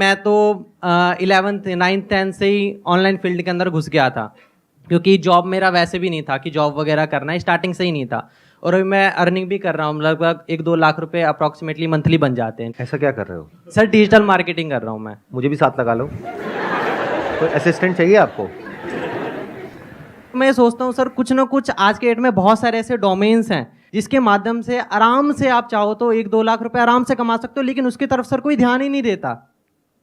मैं तो 11th 9th 10th से ही ऑनलाइन फील्ड के अंदर घुस गया था, क्योंकि जॉब मेरा वैसे भी नहीं था कि जॉब वगैरह करना है, स्टार्टिंग से ही नहीं था। और अभी मैं अर्निंग भी कर रहा हूँ, लगभग 1-2 लाख रुपए अप्रॉक्सीमेटली मंथली बन जाते हैं। ऐसा क्या कर रहे हो? सर डिजिटल मार्केटिंग कर रहा हूँ मैं। मुझे भी साथ लगा लो। कोई असिस्टेंट चाहिए आपको? मैं सोचता हूँ सर, कुछ ना कुछ आज के डेट में बहुत सारे ऐसे डोमेन्स हैं जिसके माध्यम से आराम से आप चाहो तो 1-2 लाख रुपए आराम से कमा सकते हो, लेकिन उसकी तरफ सर कोई ध्यान ही नहीं देता।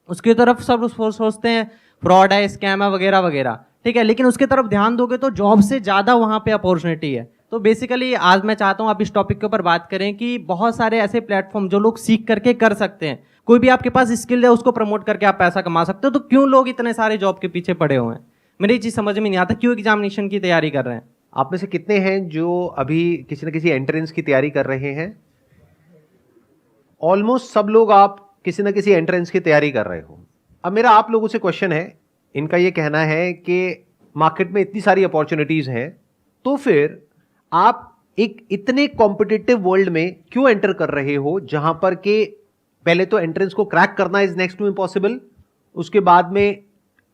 उसकी तरफ सब सोचते हैं फ्रॉड है, स्कैम है, वगैरह वगैरह, ठीक है, लेकिन उसकी तरफ ध्यान दोगे तो जॉब से ज़्यादा वहाँ पे अपॉर्चुनिटी है। तो बेसिकली आज मैं चाहता हूँ आप इस टॉपिक के ऊपर बात करें कि बहुत सारे ऐसे प्लेटफॉर्म जो लोग सीख करके कर सकते हैं। कोई भी आपके पास स्किल है उसको प्रमोट करके आप पैसा कमा सकते हो, तो क्यों लोग इतने सारे जॉब के पीछे पड़े हुए हैं? मेरी ये चीज़ समझ में नहीं आता, क्यों एग्जामिनेशन की तैयारी कर रहे हैं? आप में से कितने हैं जो अभी किसी न किसी एंट्रेंस की तैयारी कर रहे हैं? ऑलमोस्ट सब लोग आप किसी न किसी एंट्रेंस की तैयारी कर रहे हो। अब मेरा आप लोगों से क्वेश्चन है, इनका ये कहना है कि मार्केट में इतनी सारी अपॉर्चुनिटीज हैं, तो फिर आप एक इतने कॉम्पिटिटिव वर्ल्ड में क्यों एंटर कर रहे हो, जहां पर के पहले तो एंट्रेंस को क्रैक करना इज नेक्स्ट टू इम्पॉसिबल, उसके बाद में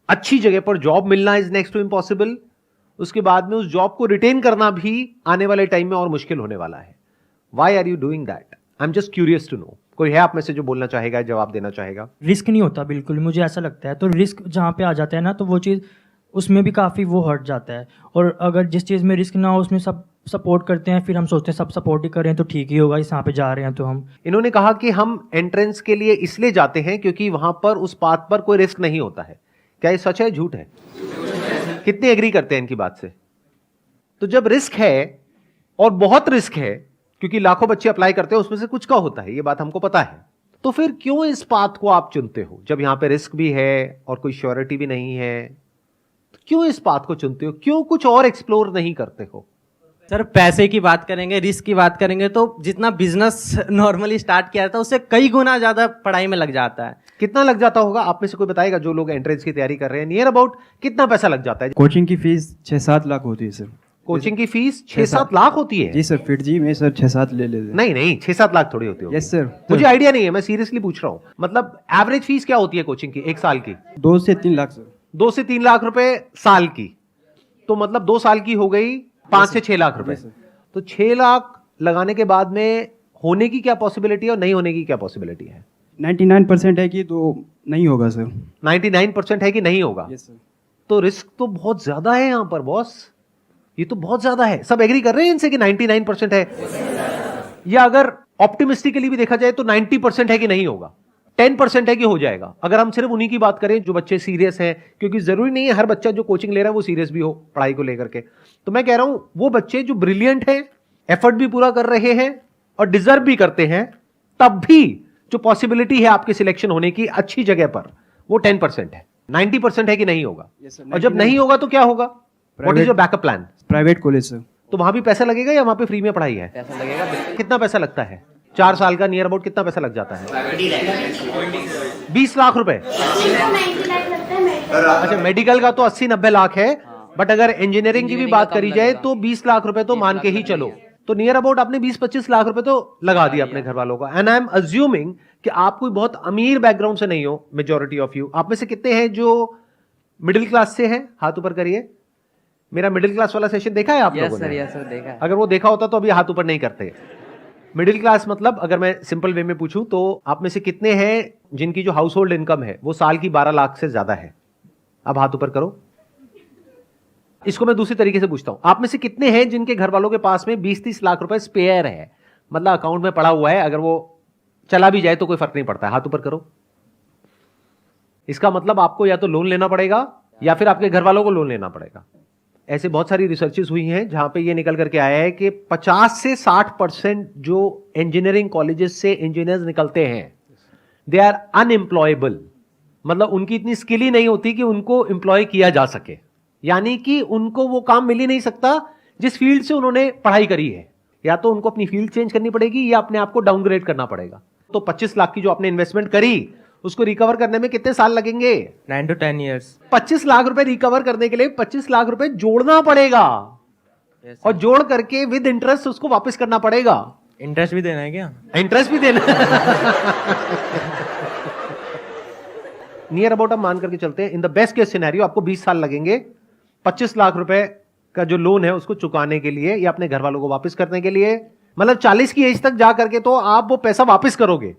अच्छी जगह पर जॉब मिलना इज नेक्स्ट टू इम्पॉसिबल, उसके बाद में उस जॉब को रिटेन करना भी आने वाले टाइम में और मुश्किल होने वाला है। Why are you doing that? I am just curious to know. कोई है आप में से जो बोलना चाहेगा, जवाब देना चाहेगा? रिस्क नहीं होता बिल्कुल, मुझे ऐसा लगता है। तो रिस्क जहाँ पे आ जाता है ना, तो वो चीज़ उसमें भी काफ़ी वो हट जाता है। और अगर जिस चीज़ में रिस्क ना हो उसमें सब सपोर्ट करते हैं, फिर हम सोचते हैं सब सपोर्ट ही कर रहे हैं तो ठीक ही होगा, इस यहाँ पे जा रहे हैं तो हम। इन्होंने कहा कि हम एंट्रेंस के लिए इसलिए जाते हैं क्योंकि वहां पर उस पाथ पर कोई रिस्क नहीं होता है। क्या ये सच है, झूठ है? कितने एग्री करते हैं इनकी बात से? तो जब रिस्क है और बहुत रिस्क है, क्योंकि लाखों बच्चे अप्लाई करते हैं, उसमें से कुछ का होता है, ये बात हमको पता है, तो फिर क्यों इस पाथ को आप चुनते हो? जब यहां पे रिस्क भी है और कोई श्योरिटी भी नहीं है, तो क्यों इस पाथ को चुनते हो? क्यों कुछ और एक्सप्लोर नहीं करते हो? सर पैसे की बात करेंगे, रिस्क की बात करेंगे, तो जितना बिजनेस नॉर्मली स्टार्ट किया था उससे कई गुना ज्यादा पढ़ाई में लग जाता है। कितना लग जाता होगा? आप में से कोई बताएगा? जो लोग एंट्रेंस की तैयारी कर रहे हैं, नियर अबाउट कितना पैसा लग जाता है? कोचिंग की फीस 6-7 लाख होती है सर। कोचिंग की फीस 6-7 लाख होती है? जी सर, फिर जी में सर 6-7 ले लेते हैं। नहीं 6-7 लाख थोड़ी होती है। Yes sir. मुझे आइडिया नहीं है, मैं सीरियसली पूछ रहा हूँ। मतलब एवरेज फीस क्या होती है कोचिंग की एक साल की? 2 से 3 लाख सर। 2 से 3 लाख रुपए साल की, तो मतलब 2 साल की हो गई 5 से 6 लाख रुपए। तो 6 लाख लगाने के बाद में होने की क्या पॉसिबिलिटी है और नहीं होने की क्या पॉसिबिलिटी है? 99% है कि तो नहीं होगा सर। 99% है कि नहीं होगा। Yes sir. तो रिस्क तो बहुत ज्यादा है यहां पर बॉस, ये तो बहुत ज्यादा है। सब एग्री कर रहे हैं इनसे कि 99% है? या अगर ऑप्टिमिस्टिकली भी देखा जाए तो 90% है कि नहीं होगा, 10% है कि हो जाएगा। अगर हम सिर्फ उन्हीं की बात करें जो बच्चे सीरियस हैं, क्योंकि जरूरी नहीं है हर बच्चा जो कोचिंग ले रहा है वो सीरियस भी हो पढ़ाई को लेकर के। तो मैं कह रहा हूं वो बच्चे जो ब्रिलियंट हैं, एफर्ट भी पूरा कर रहे हैं और डिजर्व भी करते हैं, तब भी जो पॉसिबिलिटी है आपके सिलेक्शन होने की अच्छी जगह पर, वो 10% है। 90% है कि नहीं होगा। Yes sir, और जब नहीं होगा तो क्या होगा? What is your backup plan? Private college sir. तो वहां भी पैसा लगेगा या वहां पे फ्री में पढ़ाई है? पैसा लगेगा। कितना पैसा लगता है? 4 साल का नियर अबाउट कितना पैसा लग जाता है? 20 लाख रुपए। अच्छा, मेडिकल का तो 80-90 लाख है, बट अगर इंजीनियरिंग की भी बात करी जाए तो 20 लाख रुपए तो मान के ही चलो। तो नियर अबाउट आपने 20-25 लाख रुपए तो लगा दिया अपने घर वालों का। एंड आई एम अज्यूमिंग कि आप कोई बहुत अमीर बैकग्राउंड से नहीं हो, मेजॉरिटी ऑफ यू। आप में से कितने हैं जो मिडिल क्लास से हैं? हाथ ऊपर करिए। मेरा मिडिल क्लास वाला सेशन देखा है आप लोगों ने? यस सर, देखा है। अगर वो देखा होता तो अभी हाथ ऊपर नहीं करते। मिडिल क्लास मतलब अगर मैं सिंपल वे में पूछूं तो आप में से कितने हैं जिनकी जो हाउस होल्ड इनकम है वो साल की 12 लाख से ज्यादा है? अब हाथ ऊपर करो। इसको मैं दूसरी तरीके से पूछता हूं, आप में से कितने हैं जिनके घर वालों के पास में 20-30 लाख रुपए स्पेयर है, मतलब अकाउंट में पड़ा हुआ है, अगर वो चला भी जाए तो कोई फर्क नहीं पड़ता है? हाथ ऊपर करो। इसका मतलब आपको या तो लोन लेना पड़ेगा या फिर आपके घर वालों को लोन लेना पड़ेगा। ऐसे बहुत सारी रिसर्चेस हुई हैं जहां पे ये निकल करके आया है कि 50 से 60% जो इंजीनियरिंग कॉलेजेस से इंजीनियर्स निकलते हैं, दे आर अनएम्प्लॉयबल। मतलब उनकी इतनी स्किल ही नहीं होती कि उनको एम्प्लॉय किया जा सके, यानी कि उनको वो काम मिल ही नहीं सकता जिस फील्ड से उन्होंने पढ़ाई करी है। या तो उनको अपनी फील्ड चेंज करनी पड़ेगी या अपने आप को डाउनग्रेड करना पड़ेगा। तो 25 लाख की जो आपने इन्वेस्टमेंट करी उसको रिकवर करने में कितने साल लगेंगे? 9 to 10 years। 25 लाख रुपए रिकवर करने के लिए 25 लाख रुपए जोड़ना पड़ेगा। और जोड़ करके विद इंटरेस्ट उसको वापस करना पड़ेगा। इंटरेस्ट भी देना है क्या? इंटरेस्ट भी देना नियर अबाउट हम मान करके चलते हैं, in the best case scenario आपको 20 साल लगेंगे 25 लाख रुपए का जो लोन है उसको चुकाने के लिए या अपने घर वालों को वापस करने के लिए। मतलब 40 की एज तक जा करके तो आप वो पैसा वापस करोगे,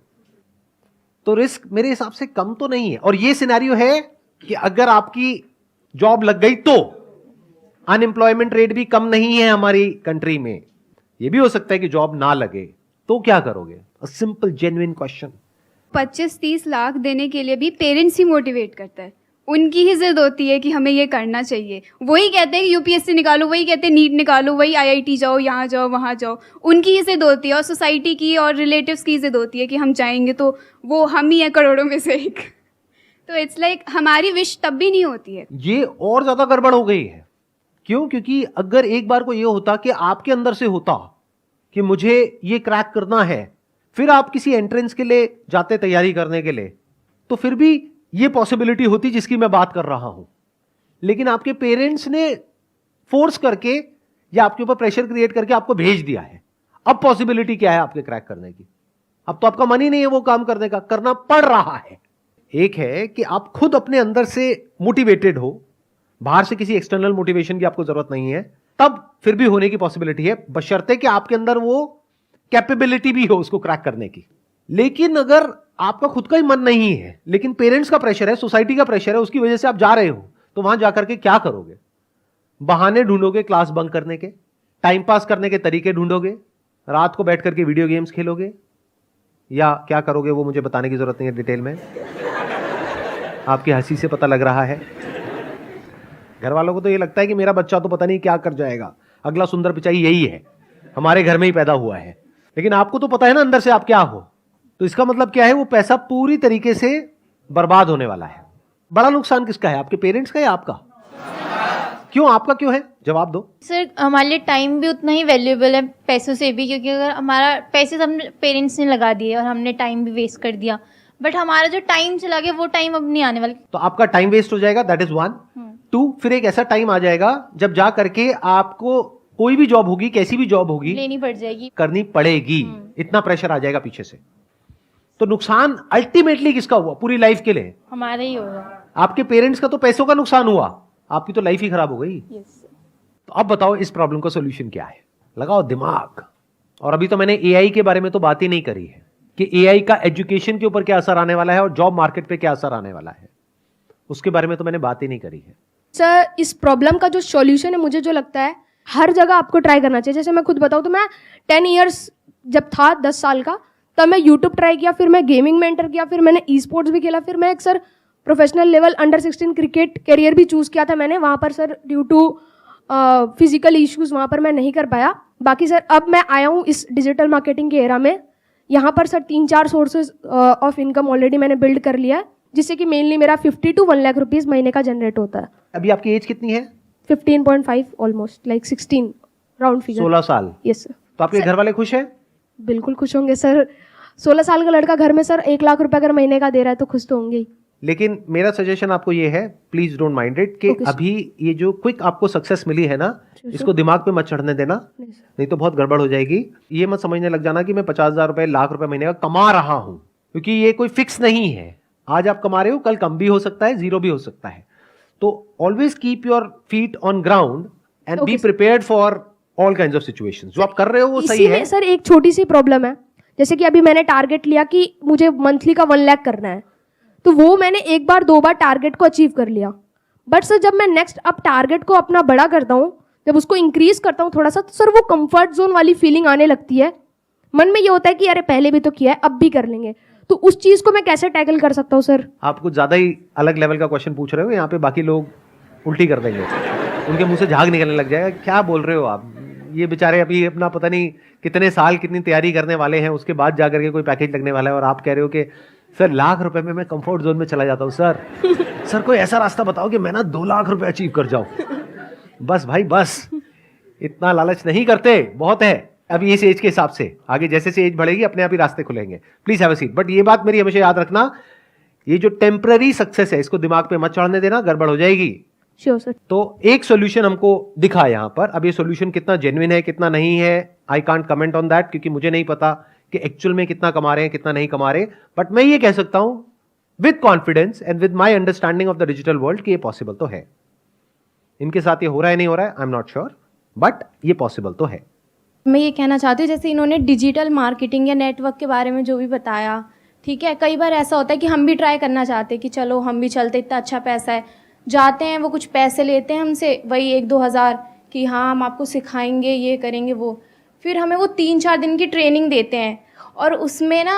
तो रिस्क मेरे हिसाब से कम तो नहीं है। और ये सिनेरियो है कि अगर आपकी जॉब लग गई तो अनएम्प्लॉयमेंट रेट भी कम नहीं है हमारी कंट्री में। ये भी हो सकता है कि जॉब ना लगे, तो क्या करोगे? A simple genuine question. 25-30 lakh देने के लिए भी पेरेंट्स ही मोटिवेट करता है, उनकी ही जिद होती है कि हमें ये करना चाहिए। वही कहते हैं कि यूपीएससी निकालो, वही कहते हैं नीट निकालो, वही आईआईटी जाओ, यहाँ जाओ, वहाँ जाओ। उनकी ही जिद होती है और सोसाइटी की और रिलेटिव्स की जिद होती है कि हम जाएंगे तो वो हम ही हैं करोड़ों में से एक। तो इट्स लाइक हमारी विश तब भी नहीं होती है। ये और ज्यादा गड़बड़ हो गई है। क्यों? क्योंकि अगर एक बार को ये होता कि आपके अंदर से होता कि मुझे ये क्रैक करना है, फिर आप किसी एंट्रेंस के लिए जाते तैयारी करने के लिए, तो फिर भी ये पॉसिबिलिटी होती जिसकी मैं बात कर रहा हूं। लेकिन आपके पेरेंट्स ने फोर्स करके या आपके ऊपर प्रेशर क्रिएट करके आपको भेज दिया है। अब पॉसिबिलिटी क्या है आपके क्रैक करने की? अब तो आपका मन ही नहीं है वो काम करने का, करना पड़ रहा है। एक है कि आप खुद अपने अंदर से मोटिवेटेड हो, बाहर से किसी एक्सटर्नल मोटिवेशन की आपको जरूरत नहीं है, तब फिर भी होने की पॉसिबिलिटी है, बशर्ते कि आपके अंदर वो कैपेबिलिटी भी हो उसको क्रैक करने की। लेकिन अगर आपका खुद का ही मन नहीं है, लेकिन पेरेंट्स का प्रेशर है, सोसाइटी का प्रेशर है, उसकी वजह से आप जा रहे हो, तो वहां जाकर के क्या करोगे? बहाने ढूंढोगे क्लास बंक करने के, टाइम पास करने के तरीके ढूंढोगे, रात को बैठ करके वीडियो गेम्स खेलोगे, या क्या करोगे वो मुझे बताने की जरूरत नहीं है डिटेल में, आपकी हंसी से पता लग रहा है। घर वालों को तो ये लगता है कि मेरा बच्चा तो पता नहीं क्या कर जाएगा, अगला सुंदर पिचाई यही है, हमारे घर में ही पैदा हुआ है। लेकिन आपको तो पता है ना अंदर से आप क्या हो। तो इसका मतलब क्या है? वो पैसा पूरी तरीके से बर्बाद होने वाला है। बड़ा नुकसान किसका है, आपके पेरेंट्स का या आपका? क्यों? आपका क्यों है? जवाब दो। सर हमारे लिए टाइम भी उतना ही वैल्यूएबल है पैसों से भी, क्योंकि अगर हमारा पैसे हम पेरेंट्स ने लगा दिए और हमने टाइम भी वेस्ट कर दिया, बट हमारा जो टाइम चला गया वो टाइम अब नहीं आने वाला। तो आपका टाइम वेस्ट हो जाएगा, दैट इज 1। 2, फिर एक ऐसा टाइम आ जाएगा जब जा करके आपको कोई भी जॉब होगी, कैसी भी जॉब होगी, लेनी पड़ जाएगी, करनी पड़ेगी। इतना प्रेशर आ जाएगा पीछे से। तो नुकसान अल्टीमेटली किसका हुआ पूरी लाइफ के लिए? हमारा ही होगा। आपके पेरेंट्स का तो पैसों का नुकसान हुआ, आपकी तो लाइफ ही खराब हो गई। तो अब बताओ इस प्रॉब्लम का सॉल्यूशन क्या है? लगाओ दिमाग। और अभी तो मैंने एआई के बारे में तो बात ही नहीं करी है कि एआई का एजुकेशन के ऊपर क्या असर आने वाला है और जॉब मार्केट पे क्या असर आने वाला है, उसके बारे में तो मैंने बात ही नहीं करी है। सर इस प्रॉब्लम का जो सॉल्यूशन है, मुझे जो लगता है हर जगह आपको ट्राई करना चाहिए। जैसे मैं खुद बताऊँ तो मैं 10 ईयर्स जब था 10 साल का, तब मैं यूट्यूब ट्राई किया, फिर मैं गेमिंग में एंटर किया, फिर मैंने ई स्पोर्ट्स भी खेला, फिर मैं एक sir professional level under 16 cricket career भी चूज़ किया था मैंने। वहाँ पर sir due to physical issues वहाँ पर मैं नहीं कर पाया। बाकी सर अब मैं आया हूँ इस डिजिटल मार्केटिंग के एरा में। यहाँ पर sir 3-4 sources of income already मैंने बिल्ड कर लिया है, जिससे कि मेनली मेरा 50 to 1 लाख रुपीज़ महीने का जनरेट होता है। अभी आपकी एज कितनी है? 15.5 ऑलमोस्ट लाइक 16 राउंड फिगर। 16 साल। Yes sir. तो आपके घर वाले खुश हैं? बिल्कुल खुश होंगे सर। 16 साल का लड़का घर में सर 1 लाख रुपए अगर महीने का दे रहा है तो खुश तो होंगे ही। लेकिन मेरा सजेशन आपको ये है, प्लीज डोंट माइंड इट, कि अभी ये जो क्विक आपको सक्सेस मिली है ना, इसको दिमाग पे मत चढ़ने देना, नहीं तो बहुत गड़बड़ हो जाएगी। ये मत समझने लग जाना कि मैं 50,000 रुपए, लाख रुपए महीने का कमा रहा हूं, क्योंकि ये कोई फिक्स नहीं है। आज आप कमा रहे हो, कल कम भी हो सकता है, जीरो भी हो सकता है। तो always keep your feet on ground and be prepared for all kinds of situations. जो आप कर रहे हो वो सही है। सर एक छोटी सी प्रॉब्लम है, जैसे कि अभी मैंने टारगेट लिया कि मुझे मंथली का 1 लाख करना है, तो वो मैंने 1 बार 2 बार टारगेट को अचीव कर लिया। बट सर जब मैं नेक्स्ट अब टारगेट को अपना बड़ा करता हूँ, जब उसको इंक्रीज करता हूँ थोड़ा सा, तो सर वो कंफर्ट जोन वाली फीलिंग आने लगती है। मन में ये होता है कि अरे पहले भी तो किया है, अब भी कर लेंगे। तो उस चीज को मैं कैसे टैकल कर सकता हूँ सर? आप कुछ ज्यादा ही अलग लेवल का क्वेश्चन पूछ रहे हो। यहाँ पे बाकी लोग उल्टी कर देंगे, उनके मुंह से झाग निकलने लग जाएगा। क्या बोल रहे हो आप? ये बेचारे अभी अपना पता नहीं कितने साल कितनी तैयारी करने वाले हैं, उसके बाद जाकर के कोई पैकेज लगने वाला है, और आप कह रहे हो कि सर लाख रुपए में मैं कंफर्ट जोन में चला जाता हूँ। सर कोई ऐसा रास्ता बताओ कि मैं ना 2 लाख रुपए अचीव कर जाऊं। बस भाई बस, इतना लालच नहीं करते, बहुत है अभी इस एज के हिसाब से। आगे जैसे से एज बढ़ेगी अपने आप ही रास्ते खुलेंगे। Please have a seat. But ये बात मेरी हमेशा याद रखना, ये जो टेम्पररी सक्सेस है इसको दिमाग पे मत चढ़ने देना, गड़बड़ हो जाएगी। Sure sir. तो एक सॉल्यूशन हमको दिखा यहाँ पर। अब ये सॉल्यूशन कितना जेन्युइन है कितना नहीं है, I can't comment on that, क्योंकि मुझे नहीं पता कि एक्चुअल में कितना कमा रहे हैं कितना नहीं कमा रहे। बट मैं ये कह सकता हूं with confidence and with my understanding of the digital world कि ये पॉसिबल तो है। इनके साथ ये हो रहा है नहीं हो रहा है, आई एम नॉट श्योर, बट ये पॉसिबल तो है। मैं ये कहना चाहती हूँ, जैसे इन्होंने डिजिटल मार्केटिंग या नेटवर्क के बारे में जो भी बताया, ठीक है, कई बार ऐसा होता है कि हम भी ट्राई करना चाहते हैं कि चलो हम भी चलते, इतना अच्छा पैसा है, जाते हैं, वो कुछ पैसे लेते हैं हमसे, वही 1-2 हज़ार कि हाँ हम आपको सिखाएंगे, ये करेंगे वो, फिर हमें वो 3-4 दिन की ट्रेनिंग देते हैं और उसमें ना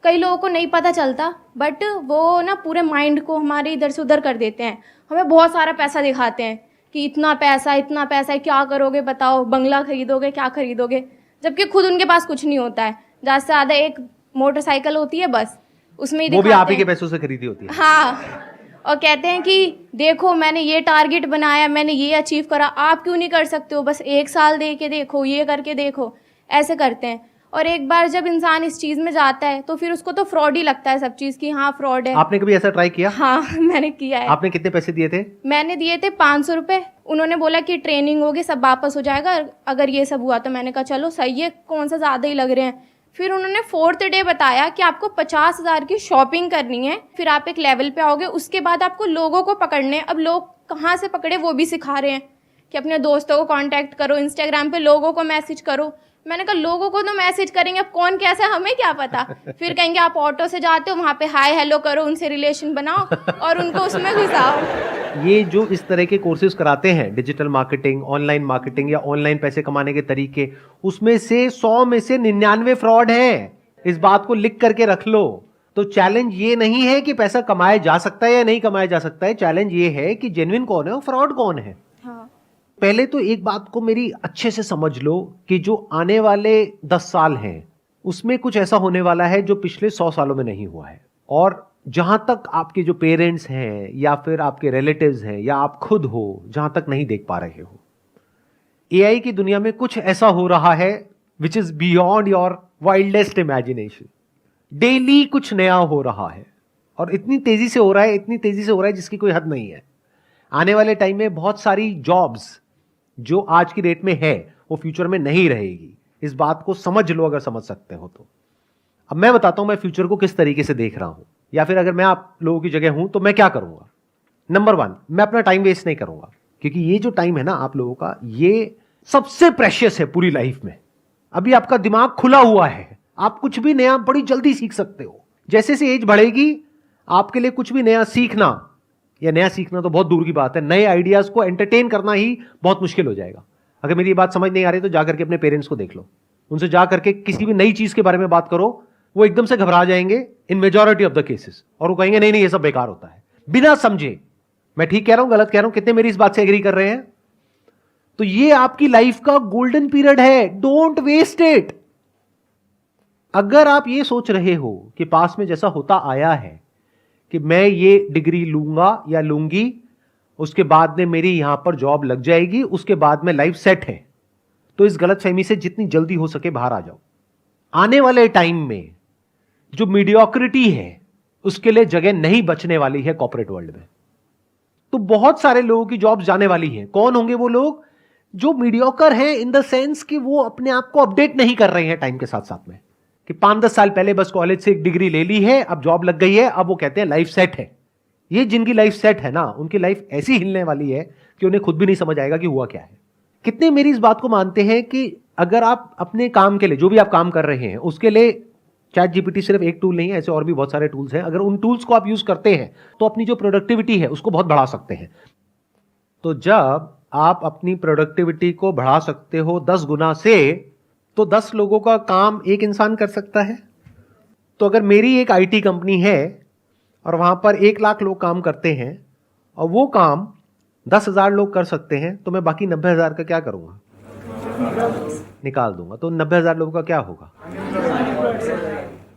कई लोगों को नहीं पता चलता, बट वो ना पूरे माइंड को हमारे इधर से उधर कर देते हैं। हमें बहुत सारा पैसा दिखाते हैं कि इतना पैसा है, क्या करोगे बताओ, बंगला खरीदोगे, क्या खरीदोगे, जबकि खुद उनके पास कुछ नहीं होता है। ज़्यादा से ज़्यादा एक मोटरसाइकिल होती है बस, उसमें ही वो भी दिखाते आप ही के हैं। पैसों से खरीदी होती है। हाँ, और कहते हैं कि देखो मैंने ये टारगेट बनाया, मैंने ये अचीव करा, आप क्यों नहीं कर सकते हो, बस 1 साल दे के देखो, ये करके देखो, ऐसे करते हैं। और एक बार जब इंसान इस चीज़ में जाता है तो फिर उसको तो फ्रॉड ही लगता है सब चीज़ की, हाँ फ्रॉड है। आपने कभी ऐसा ट्राई किया? हाँ मैंने किया है। आपने कितने पैसे दिए थे? मैंने दिए थे 500 रुपये। उन्होंने बोला कि ट्रेनिंग होगी, सब वापस हो जाएगा अगर ये सब हुआ तो। मैंने कहा चलो सही है, कौन सा ज़्यादा ही लग रहे हैं। फिर उन्होंने 4th डे बताया कि आपको 50,000 की शॉपिंग करनी है, फिर आप एक लेवल पे आओगे, उसके बाद आपको लोगों को पकड़ने। अब लोग कहाँ से पकड़े वो भी सिखा रहे हैं कि अपने दोस्तों को कांटेक्ट करो, इंस्टाग्राम पे लोगों को मैसेज करो। मैंने कहा लोगों को तो मैसेज करेंगे, अब कौन कैसा हमें क्या पता। फिर कहेंगे आप ऑटो से जाते हो, वहाँ पे हाय हेलो करो, उनसे रिलेशन बनाओ और उनको उसमें घुसाओ। ये जो इस तरह के कोर्सेज कराते हैं, डिजिटल मार्केटिंग, ऑनलाइन मार्केटिंग या ऑनलाइन पैसे कमाने के तरीके, उसमें से 100 में से 99 फ्रॉड है। इस बात को लिख करके रख लो। तो चैलेंज ये नहीं है कि पैसा कमाया जा सकता है या नहीं कमाया जा सकता है, चैलेंज ये है कि जेन्युइन कौन है और फ्रॉड कौन है। हाँ। पहले तो एक बात को मेरी अच्छे से समझ लो कि जो आने वाले 10 साल हैं उसमें कुछ ऐसा होने वाला है जो पिछले 100 सालों में नहीं हुआ है। और जहां तक आपके जो पेरेंट्स हैं या फिर आपके रिलेटिव्स हैं या आप खुद हो, जहां तक नहीं देख पा रहे हो, एआई की दुनिया में कुछ ऐसा हो रहा है which is beyond your wildest imagination. Daily कुछ नया हो रहा है और इतनी तेजी से हो रहा है, इतनी तेजी से हो रहा है जिसकी कोई हद नहीं है। आने वाले टाइम में बहुत सारी जॉब्स जो आज की डेट में है वो फ्यूचर में नहीं रहेगी। इस बात को समझ लो अगर समझ सकते हो तो। अब मैं बताता हूं मैं फ्यूचर को किस तरीके से देख रहा हूं, या फिर अगर मैं आप लोगों की जगह हूं तो मैं क्या करूंगा। नंबर 1, मैं अपना टाइम वेस्ट नहीं करूंगा, क्योंकि ये जो टाइम है ना आप लोगों का, ये सबसे प्रेशियस है पूरी लाइफ में। अभी आपका दिमाग खुला हुआ है, आप कुछ भी नया बड़ी जल्दी सीख सकते हो। जैसे जैसे एज बढ़ेगी आपके लिए कुछ भी नया सीखना, या नया सीखना तो बहुत दूर की बात है, नए आइडियाज को एंटरटेन करना ही बहुत मुश्किल हो जाएगा। अगर मेरी ये बात समझ नहीं आ रही तो जाकर के अपने पेरेंट्स को देख लो, उनसे जाकर के किसी भी नई चीज के बारे में बात करो, वो एकदम से घबरा जाएंगे इन मेजॉरिटी ऑफ द केसेस, और वो कहेंगे नहीं नहीं ये सब बेकार होता है, बिना समझे। मैं ठीक कह रहा हूं गलत कह रहा हूं, कितने मेरी इस बात से एग्री कर रहे हैं? तो ये आपकी लाइफ का गोल्डन पीरियड है, डोंट वेस्ट इट। अगर आप ये सोच रहे हो कि पास में जैसा होता आया है कि मैं ये डिग्री लूंगा या लूंगी, उसके बाद में मेरी यहां पर जॉब लग जाएगी, उसके बाद में लाइफ सेट है, तो इस गलतफहमी से जितनी जल्दी हो सके बाहर आ जाओ। आने वाले टाइम में जो मीडियोक्रिटी है उसके लिए जगह नहीं बचने वाली है कॉर्पोरेट वर्ल्ड में। तो बहुत सारे लोगों की जॉब्स जाने वाली हैं। कौन होंगे वो लोग? जो मीडियोकर हैं इन द सेंस कि वो अपने आप को अपडेट नहीं कर रहे हैं टाइम के साथ साथ में, कि 5-10 साल पहले बस कॉलेज से एक डिग्री ले ली है, अब जॉब लग गई है, अब वो कहते हैं लाइफ सेट है। ये जिनकी लाइफ सेट है ना, उनकी लाइफ ऐसी हिलने वाली है कि उन्हें खुद भी नहीं समझ आएगा कि हुआ क्या है। कितने मेरी इस बात को मानते हैं कि अगर आप अपने काम के लिए, जो भी आप काम कर रहे हैं उसके लिए, चैट जीपीटी सिर्फ एक टूल नहीं है, ऐसे और भी बहुत सारे टूल्स हैं, अगर उन टूल्स को आप यूज करते हैं तो अपनी जो प्रोडक्टिविटी है उसको बहुत बढ़ा सकते हैं। तो जब आप अपनी प्रोडक्टिविटी को बढ़ा सकते हो 10 गुना से, तो 10 लोगों का काम एक इंसान कर सकता है। तो अगर मेरी एक आईटी कंपनी है और वहां पर 1 लाख लोग काम करते हैं और वो काम 10,000 लोग कर सकते हैं, तो मैं बाकी 90,000 का क्या करूंगा? निकाल दूंगा। तो 90,000 लोगों का क्या होगा?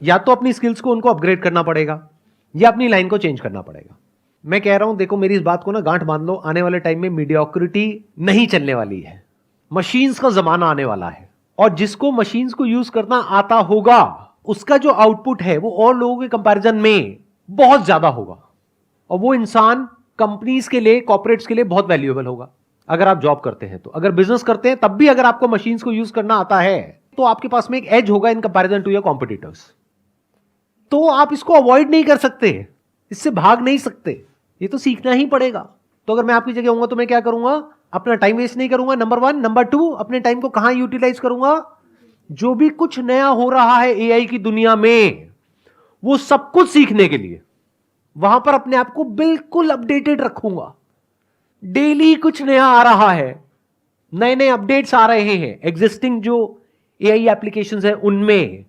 या तो अपनी स्किल्स को उनको अपग्रेड करना पड़ेगा या अपनी लाइन को चेंज करना पड़ेगा। मैं कह रहा हूं, देखो मेरी इस बात को ना गांठ बांध लो, आने वाले टाइम में मीडियोक्रिटी नहीं चलने वाली है, मशीन्स का जमाना आने वाला है। और जिसको मशीन्स को यूज करना आता होगा उसका जो आउटपुट है वो और लोगों के कंपैरिजन में बहुत ज्यादा होगा, और वो इंसान कंपनीज के लिए, कॉर्पोरेट्स के लिए बहुत वैल्यूएबल होगा। अगर आप जॉब करते हैं तो, अगर बिजनेस करते हैं तब भी अगर आपको मशीन्स को यूज करना आता है तो आपके पास में एक एज होगा in comparison to your competitors. तो आप इसको अवॉइड नहीं कर सकते। इससे भाग नहीं सकते, ये तो सीखना ही पड़ेगा। तो अगर मैं आपकी जगह होऊंगा तो मैं क्या करूंगा, अपना टाइम वेस्ट नहीं करूंगा, नंबर 1। नंबर 2, अपने टाइम को कहां यूटिलाइज करूंगा, जो भी कुछ नया हो रहा है एआई की दुनिया में, वो सब कुछ सीखने के लिए वहां पर अपने आप को बिल्कुल अपडेटेड रखूंगा। डेली कुछ नया आ रहा है, नए नए अपडेट्स आ रहे हैं एग्जिस्टिंग जो एआई एप्लीकेशंस है उनमें,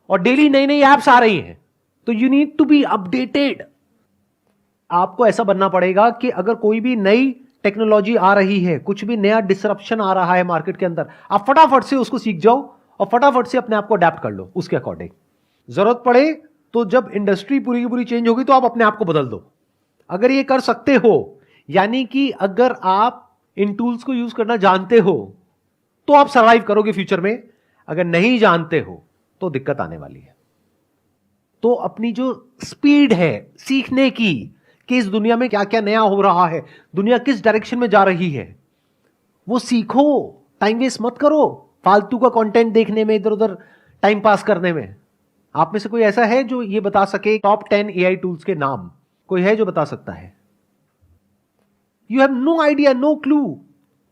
और डेली नई नई एप्स आ रही हैं, तो you need to be updated. आपको ऐसा बनना पड़ेगा कि अगर कोई भी नई टेक्नोलॉजी आ रही है, कुछ भी नया डिसरप्शन आ रहा है मार्केट के अंदर, आप फटाफट से उसको सीख जाओ और फटाफट से अपने आप को अडेप्ट कर लो उसके अकॉर्डिंग। जरूरत पड़े तो जब इंडस्ट्री पूरी की पूरी चेंज होगी तो आप अपने आप को बदल दो। अगर ये कर सकते हो, यानी कि अगर आप इन टूल्स को यूज करना जानते हो तो आप सर्वाइव करोगे फ्यूचर में। अगर नहीं जानते हो तो दिक्कत आने वाली है। तो अपनी जो स्पीड है सीखने की कि इस दुनिया में क्या क्या नया हो रहा है, दुनिया किस डायरेक्शन में जा रही है, वो सीखो। टाइम वेस्ट मत करो फालतू का कंटेंट देखने में, इधर उधर टाइम पास करने में। आप में से कोई ऐसा है जो ये बता सके टॉप 10 एआई टूल्स के नाम? कोई है जो बता सकता है? You have no idea, no clue.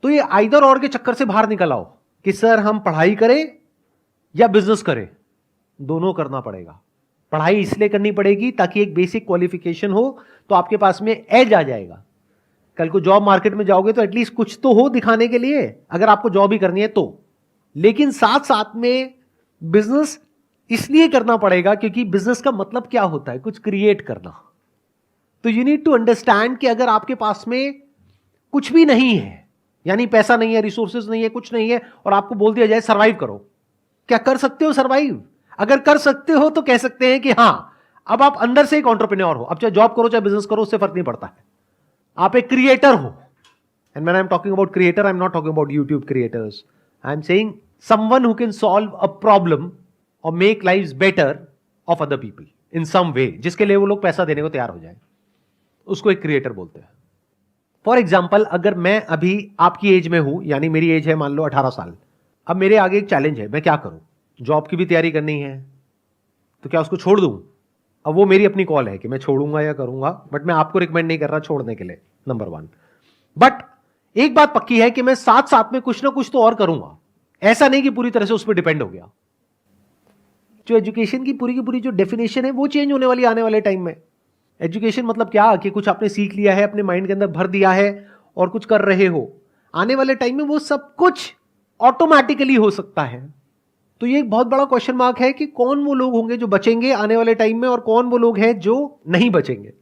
तो ये आइदर और के चक्कर से बाहर निकल आओ कि सर हम पढ़ाई करें या बिजनेस करें। दोनों करना पड़ेगा। पढ़ाई इसलिए करनी पड़ेगी ताकि एक बेसिक क्वालिफिकेशन हो, तो आपके पास में एज आ जाएगा। कल को जॉब मार्केट में जाओगे तो एटलीस्ट कुछ तो हो दिखाने के लिए, अगर आपको जॉब ही करनी है तो। लेकिन साथ साथ में बिजनेस इसलिए करना पड़ेगा क्योंकि बिजनेस का मतलब क्या होता है, कुछ क्रिएट करना। तो यू नीड टू अंडरस्टैंड कि अगर आपके पास में कुछ भी नहीं है, यानी पैसा नहीं है, रिसोर्सेज नहीं है, कुछ नहीं है, और आपको बोल दिया जाए सर्वाइव करो, क्या कर सकते हो सर्वाइव? अगर कर सकते हो तो कह सकते हैं कि हां, अब आप अंदर से एक एंटरप्रेन्योर हो। अब चाहे जॉब करो चाहे बिजनेस करो, उससे फर्क नहीं पड़ता है, आप एक क्रिएटर हो। And when I am talking about creator, I am not talking about YouTube creators, I am saying someone who can solve a problem और make lives better of other people in some way, जिसके लिए वो लोग पैसा देने को तैयार हो जाए, उसको एक क्रिएटर बोलते हैं। फॉर एग्जाम्पल, अगर मैं अभी आपकी एज में हूं, यानी मेरी एज है मान लो 18 साल, अब मेरे आगे एक चैलेंज है, मैं क्या करूं? जॉब की भी तैयारी करनी है, तो क्या उसको छोड़ दूं? अब वो मेरी अपनी कॉल है कि मैं छोड़ूंगा या करूंगा, बट मैं आपको रिकमेंड नहीं कर रहा छोड़ने के लिए, नंबर 1। बट एक बात पक्की है कि मैं साथ साथ में कुछ ना कुछ तो और करूंगा। ऐसा नहीं कि पूरी तरह से उस पर डिपेंड हो गया। जो एजुकेशन की पूरी जो डेफिनेशन है वो चेंज होने वाली आने वाले टाइम में। एजुकेशन मतलब क्या कि कुछ आपने सीख लिया है, अपने माइंड के अंदर भर दिया है और कुछ कर रहे हो। आने वाले टाइम में वो सब कुछ ऑटोमेटिकली हो सकता है। तो ये एक बहुत बड़ा क्वेश्चन मार्क है कि कौन वो लोग होंगे जो बचेंगे आने वाले टाइम में और कौन वो लोग हैं जो नहीं बचेंगे।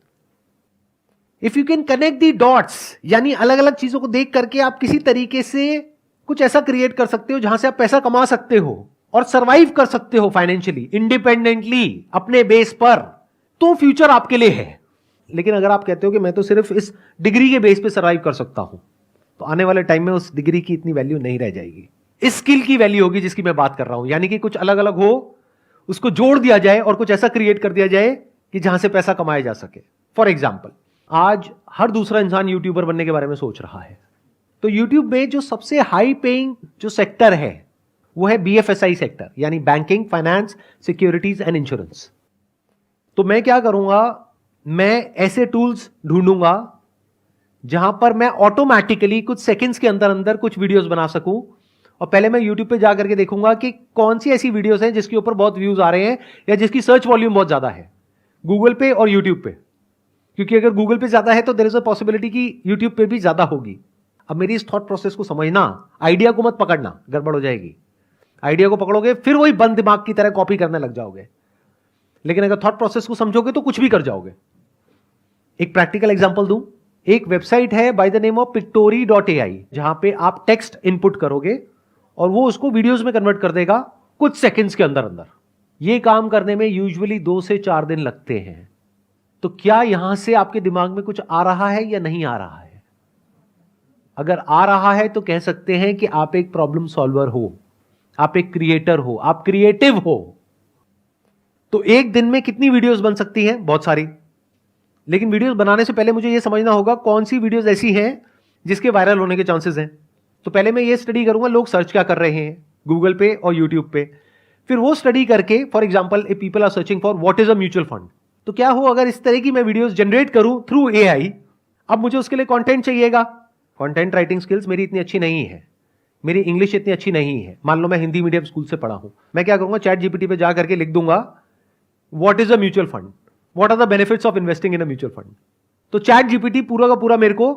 If you can connect the dots, यानी अलग अलग चीजों को देख करके आप किसी तरीके से कुछ ऐसा क्रिएट कर सकते हो जहां से आप पैसा कमा सकते हो और सर्वाइव कर सकते हो फाइनेंशियली, इंडिपेंडेंटली, अपने बेस पर, तो फ्यूचर आपके लिए है। लेकिन अगर आप कहते हो कि मैं तो सिर्फ इस डिग्री के बेस पे सर्वाइव कर सकता हूं, तो आने वाले टाइम में उस डिग्री की इतनी वैल्यू नहीं रह जाएगी। इस स्किल की वैल्यू होगी जिसकी मैं बात कर रहा हूं, यानी कि कुछ अलग अलग हो, उसको जोड़ दिया जाए और कुछ ऐसा क्रिएट कर दिया जाए कि जहां से पैसा कमाया जा सके। फॉर एग्जाम्पल, आज हर दूसरा इंसान यूट्यूबर बनने के बारे में सोच रहा है। तो यूट्यूब में जो सबसे हाई पेइंग जो सेक्टर है वो है BFSI सेक्टर, यानी banking, finance, securities and insurance. तो मैं क्या करूंगा, मैं ऐसे टूल्स ढूंढूंगा जहां पर मैं ऑटोमेटिकली कुछ सेकंड्स के अंदर अंदर कुछ वीडियोस बना सकूं। और पहले मैं यूट्यूब पे जाकर के देखूंगा कि कौन सी ऐसी वीडियोस हैं जिसके ऊपर बहुत व्यूज आ रहे हैं या जिसकी सर्च वॉल्यूम बहुत ज्यादा है, गूगल पे और यूट्यूब पे। क्योंकि अगर गूगल पे ज्यादा है तो देयर इज अ पॉसिबिलिटी कि यूट्यूब पे भी ज्यादा होगी। अब मेरी इस थॉट प्रोसेस को समझना, आइडिया को मत पकड़ना, गड़बड़ हो जाएगी। आइडिया को पकड़ोगे फिर वही बंद दिमाग की तरह कॉपी करने लग जाओगे। लेकिन अगर थॉट प्रोसेस को समझोगे तो कुछ भी कर जाओगे। एक प्रैक्टिकल एग्जांपल दूं, एक वेबसाइट है by the name of pictory.ai, जहां पे आप टेक्स्ट इनपुट करोगे और वो उसको वीडियोस में कन्वर्ट कर देगा कुछ सेकंड्स के अंदर अंदर। ये काम करने में यूजुअली 2 से 4 दिन लगते हैं। तो क्या यहां से आपके दिमाग में कुछ आ रहा है या नहीं आ रहा है? अगर आ रहा है तो कह सकते हैं कि आप एक प्रॉब्लम सॉल्वर हो, आप एक क्रिएटर हो, आप क्रिएटिव हो। तो एक दिन में कितनी वीडियोस बन सकती हैं? बहुत सारी। लेकिन वीडियोस बनाने से पहले मुझे यह समझना होगा कौन सी वीडियोस ऐसी हैं जिसके वायरल होने के चांसेस हैं। तो पहले मैं ये स्टडी करूंगा लोग सर्च क्या कर रहे हैं गूगल पे और यूट्यूब पे। फिर वो स्टडी करके, for example, if people are searching for what is a mutual fund, तो क्या हो अगर इस तरह की मैं वीडियोस जनरेट करूं थ्रू एआई, अब मुझे उसके लिए कंटेंट चाहिएगा। कंटेंट राइटिंग स्किल्स मेरी इतनी अच्छी नहीं है, मेरी इंग्लिश इतनी अच्छी नहीं है। मान लो मैं हिंदी मीडियम स्कूल से पढ़ा हूं, मैं क्या करूंगा, चैट जीपीटी पे जा करके लिख दूंगा what is a mutual fund, what are the benefits of investing in a mutual fund. तो चैट जीपीटी पूरा का पूरा मेरे को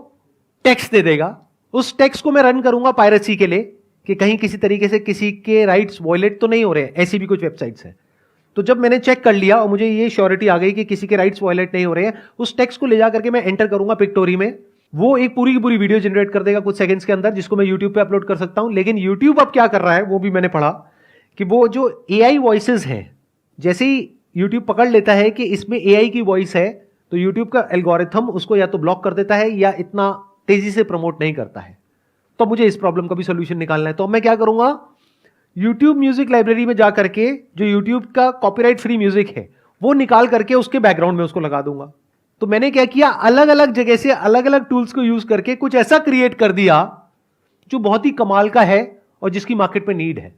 टेक्स्ट दे देगा। उस टेक्स्ट को मैं रन करूंगा पायरेसी के लिए कि कहीं किसी तरीके से किसी के राइट्स वायलेट तो नहीं हो रहे हैं, ऐसी भी कुछ वेबसाइट्स हैं। तो जब मैंने चेक कर लिया और मुझे ये श्योरिटी आ गई कि किसी के राइट्स वायलेट नहीं हो रहे हैं, उस टेक्स्ट को ले जा करके मैं एंटर करूंगा पिक्टोरी में, वो एक पूरी की पूरी वीडियो जनरेट कर देगा कुछ सेकंड्स के अंदर, जिसको मैं यूट्यूब पे अपलोड कर सकता हूं। लेकिन यूट्यूब अब क्या कर रहा है वो भी मैंने पढ़ा कि वो जो एआई वॉइसेस हैं, जैसे ही यूट्यूब पकड़ लेता है कि इसमें एआई की वॉइस है, तो यूट्यूब का एल्गोरिथम उसको या तो ब्लॉक कर देता है या इतना तेजी से प्रमोट नहीं करता है। तो मुझे इस प्रॉब्लम का भी सोल्यूशन निकालना है। तो मैं क्या करूंगा, यूट्यूब म्यूजिक लाइब्रेरी में जा करके जो यूट्यूब का कॉपीराइट फ्री म्यूजिक है वो निकाल करके उसके बैकग्राउंड में उसको लगा दूंगा। तो मैंने क्या किया, अलग अलग जगह से अलग अलग टूल्स को यूज करके कुछ ऐसा क्रिएट कर दिया जो बहुत ही कमाल का है और जिसकी मार्केट में नीड है।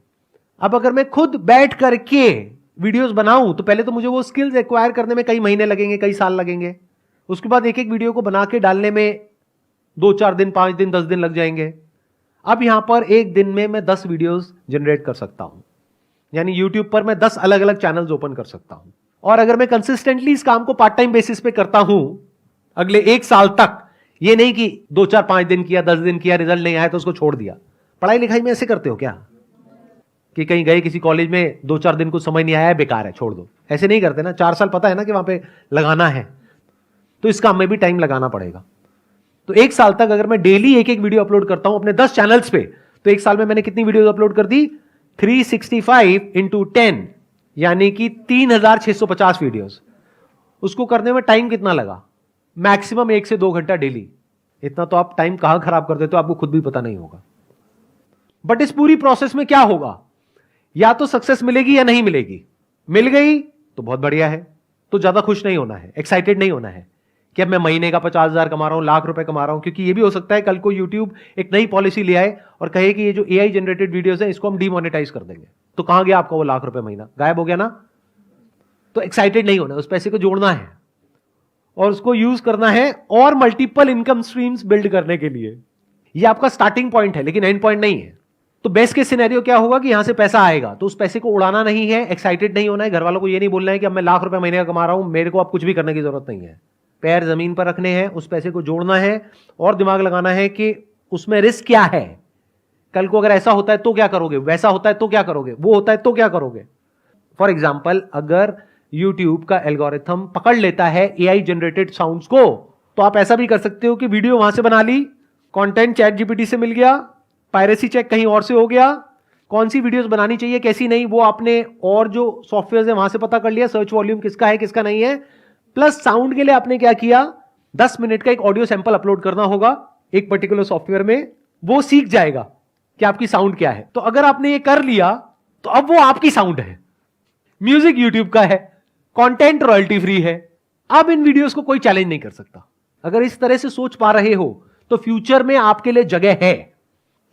अब अगर मैं खुद बैठ करके वीडियोस बनाऊं तो पहले तो मुझे वो स्किल्स एक्वायर करने में कई महीने लगेंगे, कई साल लगेंगे। उसके बाद एक एक वीडियो को बना के डालने में 2-4 दिन, 5 दिन, 10 दिन लग जाएंगे। अब यहां पर एक दिन में मैं 10 वीडियोस जनरेट कर सकता हूं, यानी यूट्यूब पर मैं 10 अलग अलग चैनल्स ओपन कर सकता हूं। और अगर मैं कंसिस्टेंटली इस काम को पार्ट टाइम बेसिस पे करता हूं अगले 1 साल तक, ये नहीं कि 2-4-5 दिन किया, 10 दिन किया, रिजल्ट नहीं आया तो उसको छोड़ दिया। पढ़ाई लिखाई में ऐसे करते हो क्या कि कहीं गए किसी कॉलेज में, 2-4 दिन कुछ समझ नहीं आया, बेकार है, छोड़ दो, ऐसे नहीं करते ना। 4 साल पता है ना कि वहां पे लगाना है, तो इस काम में भी टाइम लगाना पड़ेगा। तो 1 साल तक अगर मैं डेली एक एक वीडियो अपलोड करता हूं अपने 10 चैनल्स पे, तो 1 साल में मैंने कितनी वीडियोस अपलोड कर दी, 365 इंटू 10, यानी कि 3650 वीडियोस। उसको करने में टाइम कितना लगा, मैक्सिमम 1 से 2 घंटा डेली। इतना तो आप टाइम कहां खराब कर देते हो आपको खुद भी पता नहीं होगा। बट इस पूरी प्रोसेस में क्या होगा, या तो सक्सेस मिलेगी या नहीं मिलेगी। मिल गई तो बहुत बढ़िया है, तो ज्यादा खुश नहीं होना है, एक्साइटेड नहीं होना है कि अब मैं महीने का 50,000 कमा रहा हूं, लाख रुपए कमा रहा हूं। क्योंकि ये भी हो सकता है कल को यूट्यूब एक नई पॉलिसी ले आए और कहे कि ये जो एआई जनरेटेड वीडियोस है इसको हम डीमोनेटाइज कर देंगे, तो कहां गया आपका वो लाख रुपए महीना, गायब हो गया ना। तो एक्साइटेड नहीं होना, उस पैसे को जोड़ना है और उसको यूज करना है और मल्टीपल इनकम स्ट्रीम्स बिल्ड करने के लिए। ये आपका स्टार्टिंग पॉइंट है लेकिन एंड पॉइंट नहीं है। तो बेस्ट केस सिनेरियो क्या होगा कि यहां से पैसा आएगा, तो उस पैसे को उड़ाना नहीं है, एक्साइटेड नहीं होना है। घर वालों को ये नहीं बोलना है कि अब मैं लाख रुपए महीने का कमा रहा हूं, मेरे को अब कुछ भी करने की जरूरत नहीं है। पैर जमीन पर रखने हैं, उस पैसे को जोड़ना है और दिमाग लगाना है कि उसमें रिस्क क्या है। कल को अगर ऐसा होता है तो क्या करोगे, वैसा होता है तो क्या करोगे, वो होता है तो क्या करोगे। फॉर एग्जाम्पल, अगर यूट्यूब का एल्गोरिथम पकड़ लेता है एआई जनरेटेड साउंड्स को, तो आप ऐसा भी कर सकते हो कि वीडियो वहां से बना ली, कंटेंट चैट जीपीटी से मिल गया, पायरेसी चेक कहीं और से हो गया, कौन सी वीडियोस बनानी चाहिए कैसी नहीं वो आपने और जो सॉफ्टवेयर है वहां से पता कर लिया, सर्च वॉल्यूम किसका है किसका नहीं है। प्लस साउंड के लिए आपने क्या किया, 10 मिनट का एक ऑडियो सैंपल अपलोड करना होगा एक पर्टिकुलर सॉफ्टवेयर में, वो सीख जाएगा कि आपकी साउंड क्या है। तो अगर आपने ये कर लिया तो अब वो आपकी साउंड है, म्यूजिक यूट्यूब का है, कंटेंट रॉयल्टी फ्री है। अब इन वीडियोस को कोई चैलेंज नहीं कर सकता। अगर इस तरह से सोच पा रहे हो तो फ्यूचर में आपके लिए जगह है।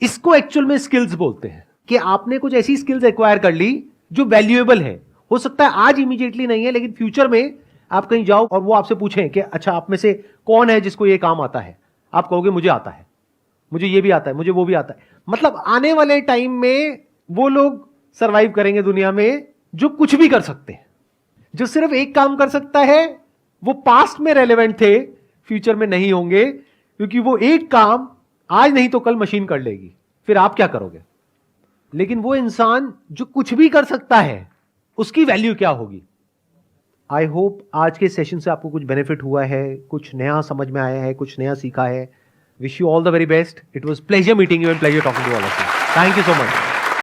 इसको एक्चुअल में स्किल्स बोलते हैं कि आपने कुछ ऐसी स्किल्स एक्वायर कर ली जो वैल्यूएबल है। हो सकता है आज इमीडिएटली नहीं है, लेकिन फ्यूचर में आप कहीं जाओ और वो आपसे पूछें कि अच्छा आप में से कौन है जिसको ये काम आता है, आप कहोगे मुझे आता है, मुझे ये भी आता है, मुझे वो भी आता है। मतलब आने वाले टाइम में वो लोग सरवाइव करेंगे दुनिया में जो कुछ भी कर सकते हैं। जो सिर्फ एक काम कर सकता है वो पास्ट में रेलेवेंट थे, फ्यूचर में नहीं होंगे, क्योंकि वो एक काम आज नहीं तो कल मशीन कर लेगी, फिर आप क्या करोगे। लेकिन वो इंसान जो कुछ भी कर सकता है उसकी वैल्यू क्या होगी। आई होप आज के सेशन से आपको कुछ बेनिफिट हुआ है, कुछ नया समझ में आया है, कुछ नया सीखा है। Wish you all the very best. It was pleasure meeting you and pleasure talking to all of you. Thank you so much.